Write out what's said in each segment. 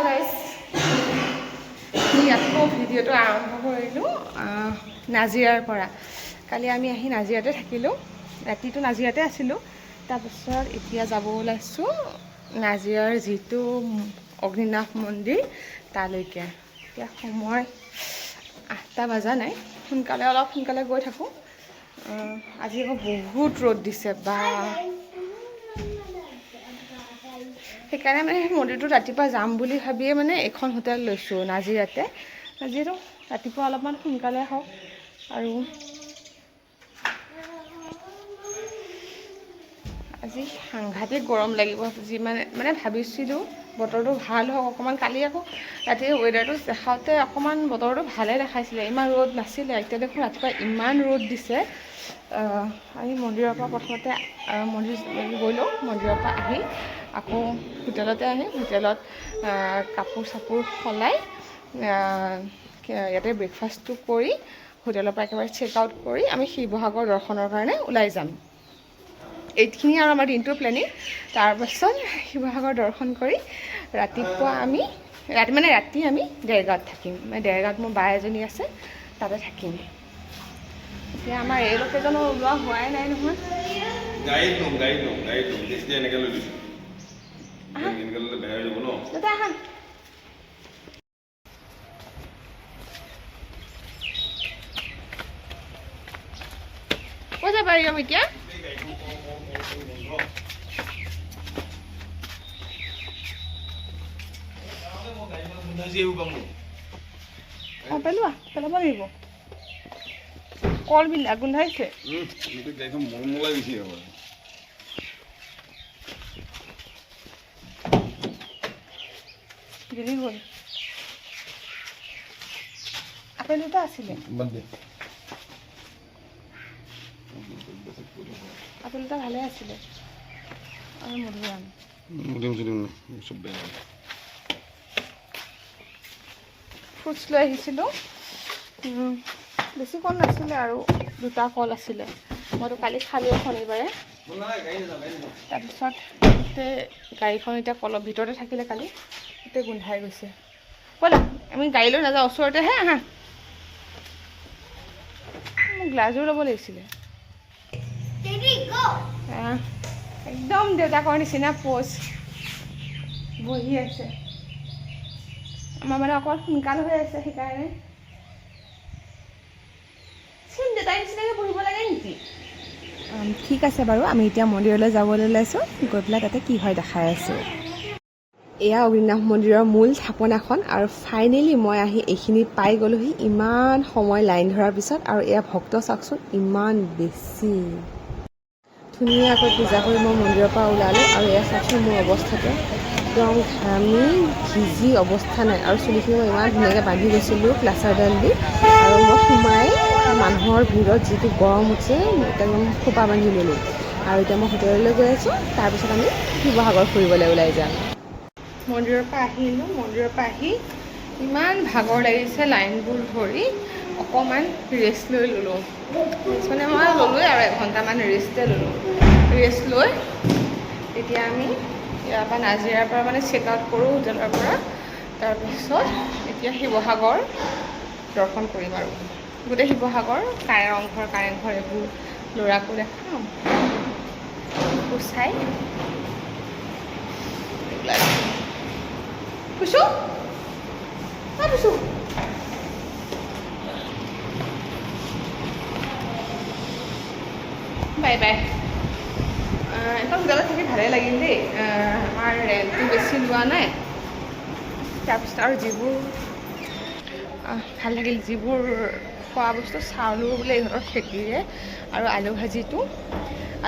Guys আকৌ ভিডিঅ'টো আৰম্ভ কৰিলোঁ নাজিৰাৰ পৰা। কালি আমি আহি নাজিৰাতে থাকিলোঁ, ৰাতিটো নাজিৰাতে আছিলোঁ। তাৰপিছত এতিয়া যাব ওলাইছোঁ নাজিৰাৰ যিটো অগ্নিনাভ মন্দিৰ তালৈকে। এতিয়া সময় 8টা বজা নাই, অলপ সোনকালে গৈ থাকোঁ। আজি আকৌ বহুত ৰ'দ দিছে বা, সেইকাৰণে মানে মন্দিৰটো ৰাতিপুৱা যাম বুলি ভাবিয়ে মানে এখন হোটেল লৈছোঁ নাজিৰাতে, যিহেতু ৰাতিপুৱা অলপমান সোনকালে হওক। আৰু আজি সাংঘাতিক গৰম লাগিব, মানে ভাবিছিলোঁ বতৰটো ভাল হওক অকণমান। কালি আকৌ ৰাতি ৱেডাৰটো দেখাওঁতে অকণমান বতৰটো ভালে দেখাইছিলে, ইমান ৰ'দ নাছিলে। এতিয়া দেখোন ৰাতিপুৱা ইমান ৰ'দ দিছে। আমি মন্দিৰৰ পৰা প্ৰথমতে মন্দিৰ গ'লোঁ, মন্দিৰৰ পৰা আহি আকৌ হোটেলতে আহি হোটেলত কাপোৰ চাপোৰ সলাই ইয়াতে ব্ৰেকফাষ্টটো কৰি হোটেলৰ পৰা একেবাৰে চেক আউট কৰি আমি শিৱসাগৰ দৰ্শনৰ কাৰণে ওলাই যাম। এইখিনি আৰু আমাৰ দিনটোৰ প্লেনিং। তাৰপাছত শিৱসাগৰ দৰ্শন কৰি ৰাতিপুৱা আমি ৰাতি আমি দেৰগাঁৱত থাকিম। মানে দেৰগাঁৱত মোৰ বা এজনী আছে, তাতে থাকিম। এতিয়া আমাৰ এই লোকেশ্যনো ওলোৱা হোৱাই নাই নহয়। কৈ যাব পাৰিম এতিয়া। পেলাব লাগিব। কলবিলাক গোন্ধাইছে। গেলি গ'ল। আপেল দুটা আছিলে, আপেল দুটা ভালে আছিলে। আৰু মধুৰিআম ফ্ৰুটছ লৈ আহিছিলোঁ। বেছি কল নাছিলে আৰু দুটা কল আছিলে। মইতো কালি খালোঁ শনিবাৰে। তাৰপিছত গাড়ীখন এতিয়া কলৰ ভিতৰতে থাকিলে, কালি গোটেই গোন্ধাই গৈছে। ব'লা আমি গাড়ী লৈ নাযাওঁ, ওচৰতেহে আহা। মোক গ্লাছযোৰ ল'ব লাগিছিলে। একদম দেউতাকৰ নিচিনা প'জ বহি আছে। আমাৰ মানে অকল সোনকাল হৈ আছে, সেইকাৰণে দেউতাৰ নিচিনাকৈ বহিব লাগে নেকি? ঠিক আছে বাৰু, আমি এতিয়া মন্দিৰলৈ যাবলৈ ওলাইছোঁ। গৈ পেলাই তাতে কি হয় দেখাই আছোঁ। এয়া অগ্নিনাভ মন্দিৰৰ মূল থাপনাখন, আৰু ফাইনেলি মই আহি এইখিনি পাই গ'লোহি ইমান সময় লাইন ধৰাৰ পিছত। আৰু এয়া ভক্ত চাওকচোন, ইমান বেছি ধুনীয়াকৈ পূজা কৰি মই মন্দিৰৰ পৰা ওলালোঁ। আৰু এয়া চাওকচোন মোৰ অৱস্থাটো, একদম ঘামি ভিজি অৱস্থা নাই। আৰু চুলিখিনি মই ইমান ধুনীয়াকৈ বান্ধি গৈছিলোঁ প্লাষ্টাৰডাল দি। আৰু মই সোমাই মানুহৰ ভিৰত যিটো গৰম উঠিছে, একদম খোপা বান্ধি ল'লোঁ। আৰু এতিয়া মই হোটেললৈ গৈ আছোঁ। তাৰপিছত আমি শিৱসাগৰ ফুৰিবলৈ ওলাই যাম। মন্দিৰৰ পৰা আহিলোঁ। মন্দিৰৰ পৰা আহি ইমান ভাগৰ লাগিছে লাইনবোৰ ধৰি, অকণমান ৰেষ্ট লৈ ল'লোঁ। মানে মই ল'লোৱেই আৰু এঘণ্টামান ৰেষ্টে ল'লোঁ। ৰেষ্ট লৈ এতিয়া আমি ইয়াৰ পৰা নাজিৰাৰ পৰা মানে চেক আউট কৰোঁ হোটেলৰ পৰা। তাৰপিছত এতিয়া শিৱসাগৰ দৰ্শন কৰিম আৰু গোটেই শিৱসাগৰ কাৰেংঘৰ এইবোৰ ল'ৰাকো দেখাম, চাই পুষু পুষু বাই বাই। এখন হোটেলত থাকি ভালেই লাগিল দেই। আমাৰ ৰেণ্টটো বেছি লোৱা নাই। তাৰপিছত আৰু যিবোৰ ভাল লাগিল, যিবোৰ খোৱা বস্তু চাউলো বোলে ইহঁতৰ খেতিৰে, আৰু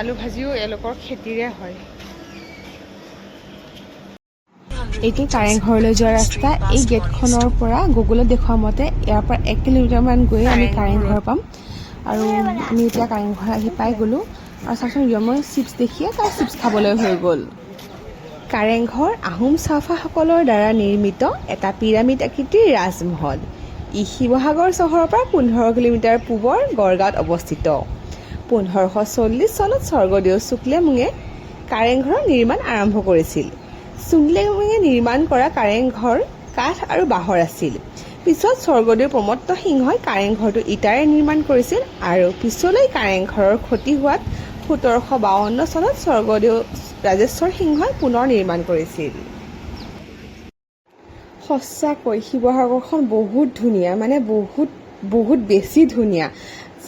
আলু ভাজিও এওঁলোকৰ খেতিৰে হয়। এইটো কাৰেংঘৰলৈ যোৱা ৰাস্তা। এই গেটখনৰ পৰা গুগলত দেখুওৱা মতে ইয়াৰ পৰা 1 কিলোমিটাৰমান গৈ আমি কাৰেংঘৰ পাম। আৰু আমি এতিয়া কাৰেংঘৰ আহি পাই গ'লোঁ। আৰু চাওকচোন মই চিপছ দেখিয়ে তাৰ চিপছ খাবলৈ হৈ গ'ল। কাৰেংঘৰ আহোম চাওফাসকলৰ দ্বাৰা নিৰ্মিত এটা পিৰামিড আকৃতিৰ ৰাজমহল। ই শিৱসাগৰ চহৰৰ পৰা 15 কিলোমিটাৰ পূবৰ গড়গাঁৱত অৱস্থিত। 1540 চনত স্বৰ্গদেউ শুক্লেমুঙে কাৰেংঘৰৰ নিৰ্মাণ আৰম্ভ কৰিছিল। চুমলিঙে নিৰ্মাণ কৰা কাৰেংঘৰ কাঠ আৰু বাঁহৰ আছিল। পিছত স্বৰ্গদেউ প্ৰমত্ত সিংহই কাৰেংঘৰটো ইটাৰে নিৰ্মাণ কৰিছিল আৰু পিছলৈ কাৰেংঘৰৰ ক্ষতি হোৱাত ১৭৫২ চনত স্বৰ্গদেউ ৰাজেশ্বৰ সিংহই পুনৰ নিৰ্মাণ কৰিছিল। সঁচাকৈ শিৱসাগৰখন বহুত ধুনীয়া, মানে বহুত বেছি ধুনীয়া।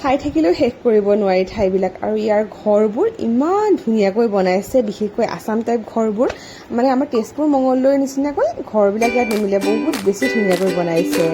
চাই থাকিলেও শেষ কৰিব নোৱাৰি ঠাইবিলাক। আৰু ইয়াৰ ঘৰবোৰ ইমান ধুনীয়াকৈ বনাইছে, বিশেষকৈ আছাম টাইপ ঘৰবোৰ, মানে আমাৰ তেজপুৰ মঙলদৈৰ নিচিনাকৈ ঘৰবিলাক ইয়াত নিমিলে, বহুত বেছি ধুনীয়াকৈ বনাইছে।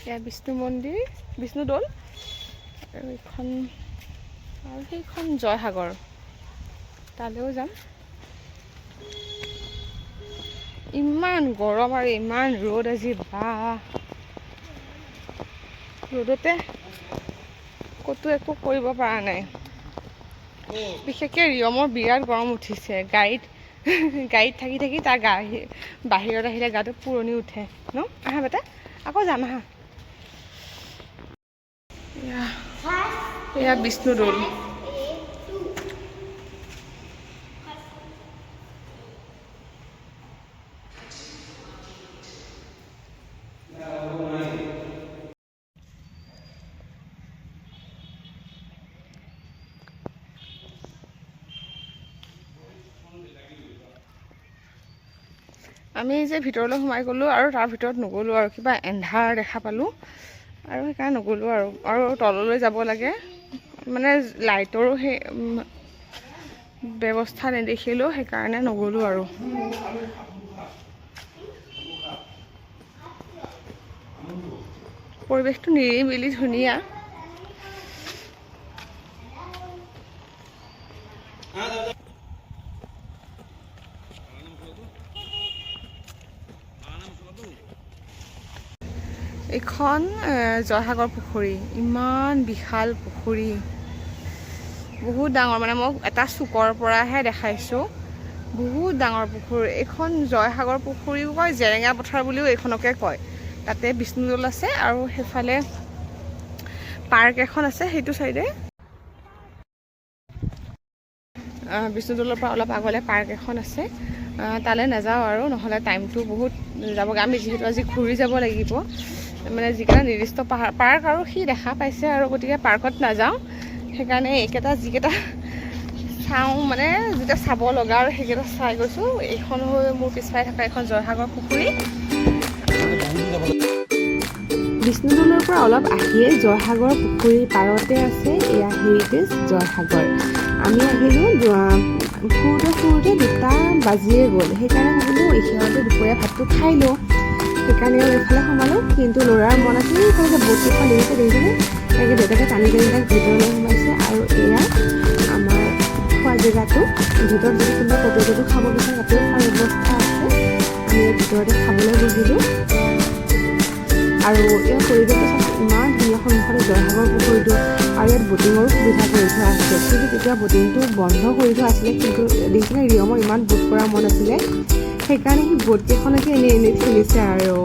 এয়া বিষ্ণু মন্দিৰ, বিষ্ণুদৌল, আৰু সেইখন জয়সাগৰ, তালৈও যাম। ইমান গৰম আৰু ইমান ৰ'দ আজি, ৰ'দতে ক'তো একো কৰিব পৰা নাই। বিশেষকৈ ৰিয়মৰ বিৰাট গৰম উঠিছে। গাড়ীত থাকি থাকি তাৰ বাহিৰত আহিলে গাটো পুৰণি উঠে ন। আহা বেটা, আকৌ যাম আহা। এয়া বিষ্ণুদৌল। আমি যে ভিতৰলৈ সোমাই গ'লোঁ আৰু তাৰ ভিতৰত নগ'লোঁ, আৰু কিবা এন্ধাৰ দেখা পালোঁ আৰু সেইকাৰণে নগ'লোঁ আৰু তললৈ যাব লাগে, মানে লাইটৰো সেই ব্যৱস্থা নেদেখিলোঁ, সেইকাৰণে নগ'লোঁ আৰু। পৰিৱেশটো নিৰিবিলি ধুনীয়া। এইখন জয়সাগৰ পুখুৰী, ইমান বিশাল পুখুৰী, বহুত ডাঙৰ, মানে মই এটা চুকৰ পৰাহে দেখাইছোঁ, বহুত ডাঙৰ পুখুৰী। এইখন জয়সাগৰ পুখুৰীও কয়, জেৰেঙা পথাৰ বুলিও এইখনকে কয়। তাতে বিষ্ণুদৌল আছে আৰু সেইফালে পাৰ্ক এখন আছে, সেইটো চাইডে বিষ্ণুদৌলৰ পৰা অলপ আগলৈ পাৰ্ক এখন আছে। তালৈ নাযাওঁ আৰু, নহ'লে টাইমটো বহুত যাবগৈ। আমি যিহেতু আজি ঘূৰি যাব লাগিব, মানে যিকেইটা নিৰ্দিষ্ট পাৰ্ক আৰু সি দেখা পাইছে, আৰু গতিকে পাৰ্কত নাযাওঁ। সেইকাৰণে যিকেইটা চাওঁ, মানে যেতিয়া চাব লগা আৰু সেইকেইটা চাই গৈছোঁ। এইখন হৈ মোৰ পিছফালে থকা এখন জয়সাগৰ পুখুৰী। বিষ্ণুদৌলৰ পৰা অলপ আহিয়ে জয়সাগৰ পুখুৰীৰ পাৰতে আছে এয়া হেৰিটেজ জয়সাগৰ। আমি আহিলোঁ ফুৰোঁতে 2টা বাজিয়ে গ'ল, সেইকাৰণে ভাবিলোঁ এইখিনিতে দুপৰীয়া ভাতটো খাই লওঁ, সেইকাৰণে এইফালে সোমালোঁ। কিন্তু ল'ৰাৰ মন আছিল, এইফালে ব'টকেইখন দেখিছেনে, এনেকৈ দেউতাকে টানি তাক ভিতৰলৈ সোমাইছে। আৰু এয়া আমাৰ খোৱা জেগাটো, ভিতৰত যদি কোনোবা কটকটো খাব বিচাৰে তাতেও খোৱাৰ ব্যৱস্থা আছে। আমি ভিতৰতে খাবলৈ বহিলোঁ। আৰু ইয়াৰ পৰিৱেশটো ইমান ধুনীয়া, সন্মুখতে জয়সাগৰ পুখুৰীটো, আৰু ইয়াত ব'টিঙৰো সুবিধা কৰি থোৱা আছে। কিন্তু তেতিয়া ব'টিংটো বন্ধ কৰি থোৱা আছিলে, কিন্তু দেখিছিলে ৰিয়মৰ ইমান বোট কৰা মন আছিলে, সেইকাৰণে সি ব'টকেইখনকে এনেই খেলিছে আৰু।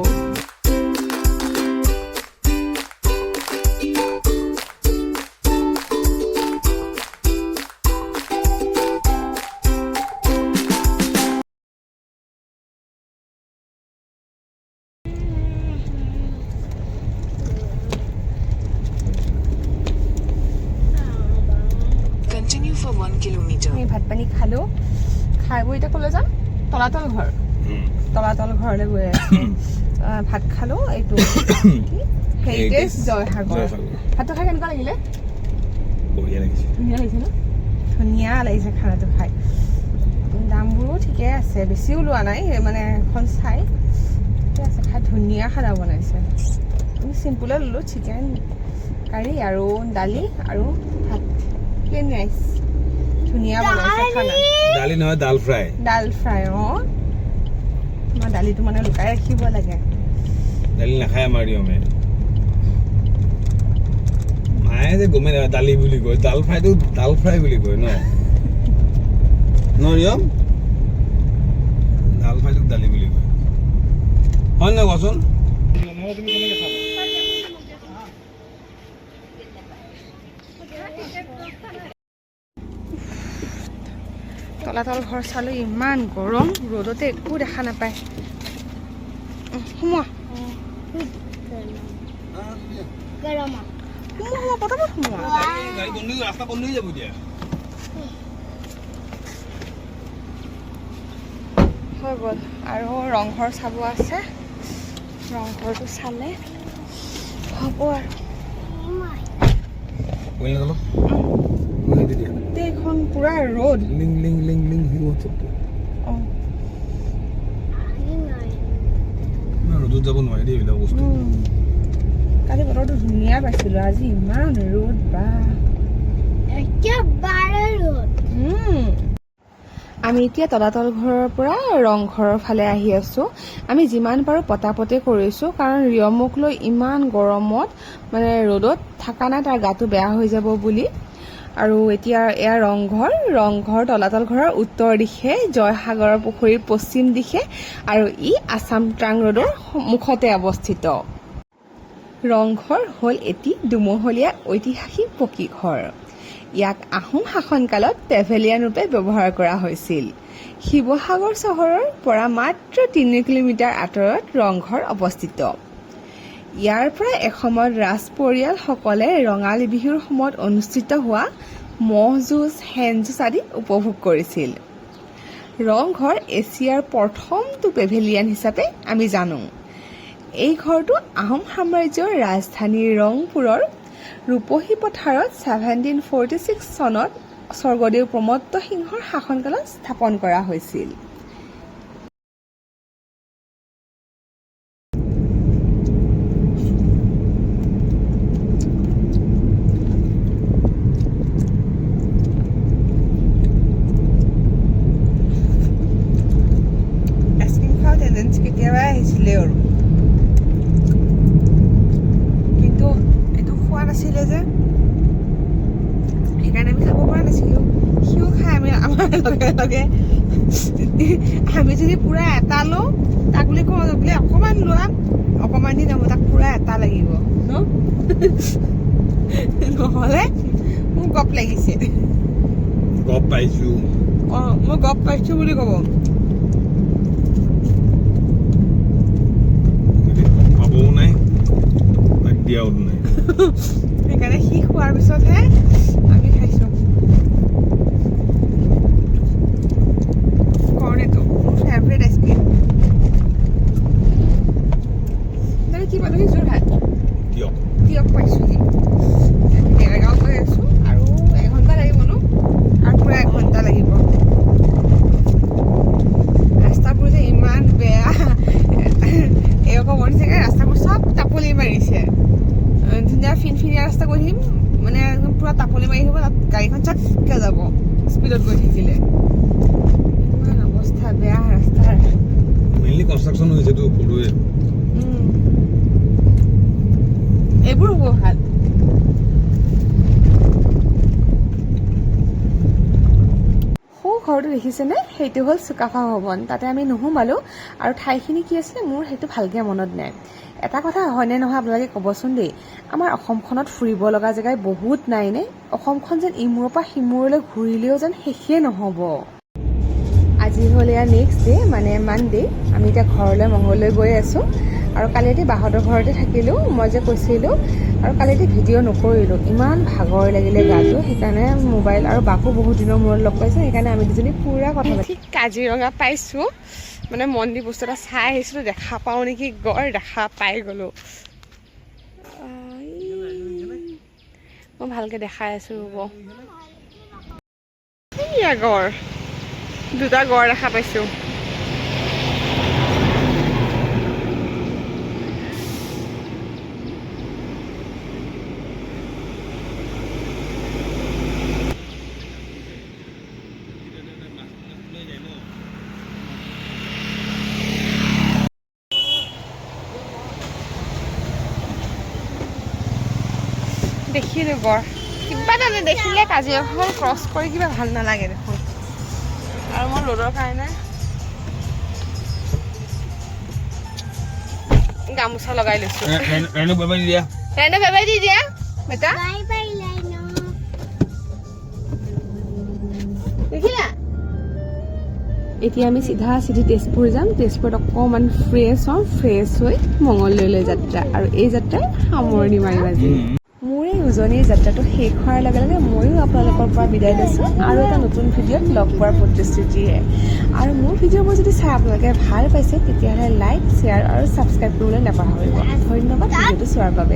আমি ভাত পানী খালোঁ, খাই বৈ এতিয়া ক'লৈ যাম? তলাতল ঘৰলৈ গৈ আছোঁ। ভাত খালোঁ, এইটো হেৰিটেজ জয়সাগৰ। ভাতটো খাই কেনেকুৱা লাগিলে? ধুনীয়া লাগিছে ন? ধুনীয়া লাগিছে খানাটো খাই। দামবোৰো ঠিকে আছে, বেছিও লোৱা নাই, মানে এখন চাই ঠিকে আছে। খাই ধুনীয়া খানা বনাইছে। আমি চিম্পুলে ল'লোঁ, চিকেন কাৰী আৰু দালি আৰু ভাত প্লেন ৰাইচ ধুনীয়া বনাইছে খানা দালি নহয় দাল ফ্ৰাই অঁ আমাৰ দালিটো মানে লুকাই ৰাখিব লাগে দালি নাখায় আমাৰ নিয়মে মায়ে যে গমে নাপায় দালি বুলি কয় দাল ফ্ৰাইটো দাল ফ্ৰাই বুলি কয় ন নিয়ম দাল ফ্ৰাইটোক দালি বুলি কয় হয় নহয় কচোন তলাতল ঘৰ চালো ইমান গৰম ৰ'দতে একো দেখা নাপায় সোমোৱা পটাপট সোমোৱা ৰাস্তা বন্ধ হৈ যাব এতিয়া হৈ গ'ল আৰু ৰংঘৰ চাব আছে ৰংঘৰটো চালে হ'ব আৰু এইখন পুৰা ৰ'দ ৰ'দত যাব নোৱাৰি দেই এইবিলাক বস্তু কালি বতৰটো ধুনীয়া পাইছিলো আজি ইমান ৰ'দ বা আমি এতিয়া তলাতল ঘৰৰ পৰা ৰংঘৰৰ ফালে আহি আছোঁ আমি যিমান পাৰোঁ পটাপটে কৰিছোঁ কাৰণ ৰিয়মক লৈ ইমান গৰমত মানে ৰ'দত থকা নাই তাৰ গাটো বেয়া হৈ যাব বুলি আৰু এতিয়া এয়া ৰংঘৰ তলাতল ঘৰৰ উত্তৰ দিশে জয়সাগৰৰ পুখুৰীৰ পশ্চিম দিশে আৰু ই আছাম ট্ৰাং ৰোডৰ মুখতে অৱস্থিত ৰংঘৰ হ'ল এটি দুমহলীয়া ঐতিহাসিক পকী ঘৰ ইয়াক আহোম শাসনকালত পেভেলিয়ান ৰূপে ব্যৱহাৰ কৰা হৈছিল শিৱসাগৰ চহৰৰ পৰা মাত্ৰ 3 কিলোমিটাৰ আঁতৰত ৰংঘৰ অৱস্থিত ইয়াৰ পৰা এসময়ত ৰাজ পৰিয়ালসকলে ৰঙালী বিহুৰ সময়ত অনুষ্ঠিত হোৱা ম'হ যুঁজ হেন যুঁজ আদি উপভোগ কৰিছিল ৰংঘৰ এছিয়াৰ প্ৰথমটো পেভেলিয়ান হিচাপে আমি জানো এই ঘৰটো আহোম সাম্ৰাজ্যৰ ৰাজধানী ৰংপুৰৰ ৰূপহী পথাৰত 1746 চনত স্বৰ্গদেউ প্ৰমত্ত সিংহৰ শাসনকালত স্থাপন কৰা হৈছিল কেতিয়াবা আহিছিলে আৰু কিন্তু এইটো খোৱা নাছিলে যে সেইকাৰণে আমি খাব পৰা নাছিলো সিও খাই আমি আমাৰ লগে লগে আমি যদি পুৰা এটা লওঁ তাক বুলি কওঁ বোলে অকণমান লোৱা অকণমান দিন হ'ব তাক পুৰা এটা লাগিব নহ'লে মোক গপ লাগিছে গপ পাইছো মই গপ পাইছো বুলি ক'ব নাই দিয়াও নাই সেইকাৰণে সি খোৱাৰ পিছতহে আমি খাইছো কৰ্নেটো মোৰ ফেভৰেট আইচক্ৰীম তই কি পালো যোৰহাট তিয়ক পাইছোহি ডেৰগাঁও গৈ আছো আৰু এঘণ্টা লাগিব ন আৰু পুৰা এঘণ্টা লাগিব ৰাস্তাবোৰ যে ইমান বেয়া এই অকণমান জেগাৰ ৰাস্তাবোৰ চব টাপলি মাৰিছে ধুনীয়া ফিনফিনীয়া ৰাস্তা গৈ থাকিম মানে পুৰা টাপলি মাৰি আহিব তাত গাড়ীখন চটকৈ যাব স্পীডত গৈ থাকিলে ইমান অৱস্থা বেয়া ৰাস্তাৰ মেইনলি কনষ্ট্ৰাকশ্যন হৈছেতো সৰুৱে এইবোৰ হ'ব ভাল ঘৰটো দেখিছেনে সেইটো হ'ল চুকাফা ভৱন তাতে আমি নোসোমালোঁ আৰু ঠাইখিনি কি আছিলে মোৰ সেইটো ভালকৈ মনত নাই এটা কথা হয়নে নহয় আপোনালোকে ক'বচোন দেই আমাৰ অসমখনত ফুৰিব লগা জেগাই বহুত নাইনে অসমখন যেন ইমূৰৰ পৰা সিমূৰলৈ ঘূৰিলেও যেন শেষেই নহ'ব আজি হ'ল এয়া নেক্সট ডে মানে মানডে আমি এতিয়া ঘৰলৈ মংগললৈ গৈ আছোঁ আৰু কালি ৰাতি বাহঁতৰ ঘৰতে থাকিলোঁ মই যে কৈছিলোঁ আৰু কালি ৰাতি ভিডিঅ' নকৰিলোঁ ইমান ভাগৰ লাগিলে গাটো সেইকাৰণে মোবাইল আৰু বাকো বহুত দিনৰ মূৰত লগ পাইছোঁ সেইকাৰণে আমি দুজনী পুৰা কথা পাতি কাজিৰঙা পাইছোঁ মানে মন্দিৰ বস্তু এটা চাই আহিছিলোঁ দেখা পাওঁ নেকি গড় দেখা পাই গ'লোঁ মই ভালকৈ দেখাই আছোঁ ৰ'ব এয়া গড় দুটা গড় দেখা পাইছোঁ দেখিলোঁ বৰ কিবা এটা নেদেখিলে কাজিৰঙাখন ক্ৰছ কৰি কিবা ভাল নালাগে দেখোন আৰু মই ৰ'দৰ কাৰণে গামোচা লগাই লৈছোঁ ৰাইনক বাবাই দিয়া ৰাইনক বাবাই দি দিয়া বেটা দেখিলা এতিয়া আমি চিধা তেজপুৰ যাম তেজপুৰত অকণমান ফ্ৰেছ হওঁ ফ্ৰেছ হৈ মঙলদৈলৈ যাত্ৰা আৰু এই যাত্ৰাৰ সামৰণি মাৰিম আজি মোৰ এই উজনিৰ যাত্ৰাটো শেষ হোৱাৰ লগে লগে ময়ো আপোনালোকৰ পৰা বিদায় লৈছোঁ আৰু এটা নতুন ভিডিঅ'ত লগ পোৱাৰ প্ৰতিশ্ৰুতিৰে আৰু মোৰ ভিডিঅ'বোৰ যদি চাই আপোনালোকে ভাল পাইছে তেতিয়াহ'লে লাইক শ্বেয়াৰ আৰু ছাবস্ক্ৰাইব কৰিবলৈ নাপাহৰিব ধন্যবাদ ভিডিঅ'টো চোৱাৰ বাবে